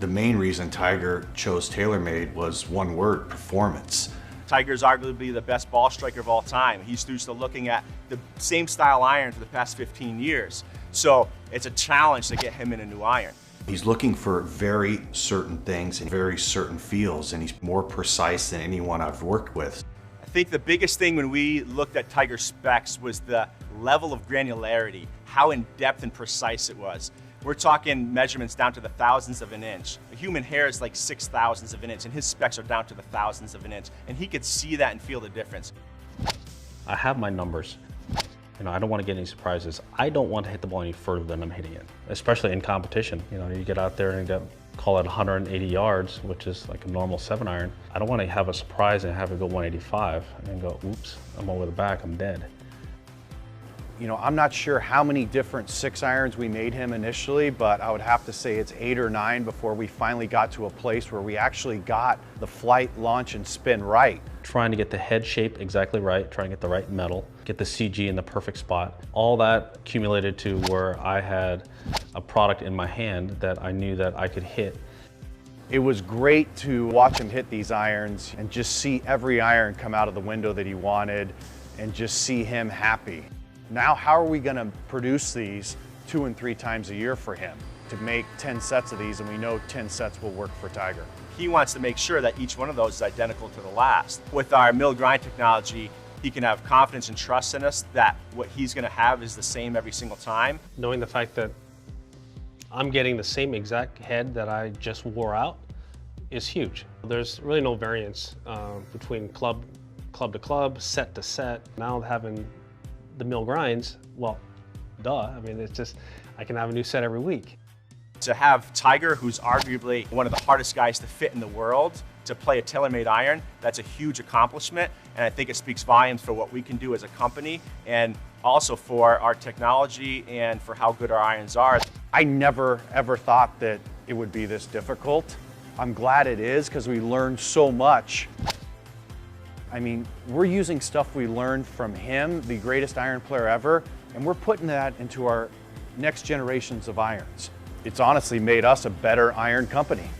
The main reason Tiger chose TaylorMade was one word: performance. Tiger's arguably the best ball striker of all time. He's used to looking at the same style iron for the past 15 years. So it's a challenge to get him in a new iron. He's looking for very certain things and very certain feels, and he's more precise than anyone I've worked with. I think the biggest thing when we looked at Tiger's specs was the level of granularity, how in depth and precise it was. We're talking measurements down to the thousandths of an inch. A human hair is like 6,000ths of an inch, and his specs are down to the thousandths of an inch. And he could see that and feel the difference. I have my numbers. I don't want to get any surprises. I don't want to hit the ball any further than I'm hitting it, especially in competition. You get out there and call it 180 yards, which is like a normal 7-iron. I don't want to have a surprise and have it go 185 and go, oops, I'm over the back, I'm dead. I'm not sure how many different 6-irons we made him initially, but I would have to say it's 8 or 9 before we finally got to a place where we actually got the flight, launch, and spin right. Trying to get the head shape exactly right, trying to get the right metal, get the CG in the perfect spot. All that accumulated to where I had a product in my hand that I knew that I could hit. It was great to watch him hit these irons and just see every iron come out of the window that he wanted and just see him happy. Now, how are we going to produce these 2 and 3 times a year for him to make 10 sets of these, and we know 10 sets will work for Tiger? He wants to make sure that each one of those is identical to the last. With our mill grind technology, he can have confidence and trust in us that what he's going to have is the same every single time. Knowing the fact that I'm getting the same exact head that I just wore out is huge. There's really no variance between club to club, set to set. Now having the mill grinds, well, duh. I mean, it's just, I can have a new set every week. To have Tiger, who's arguably one of the hardest guys to fit in the world, to play a TaylorMade iron, that's a huge accomplishment. And I think it speaks volumes for what we can do as a company, and also for our technology and for how good our irons are. I never ever thought that it would be this difficult. I'm glad it is, because we learned so much. I mean, we're using stuff we learned from him, the greatest iron player ever, and we're putting that into our next generations of irons. It's honestly made us a better iron company.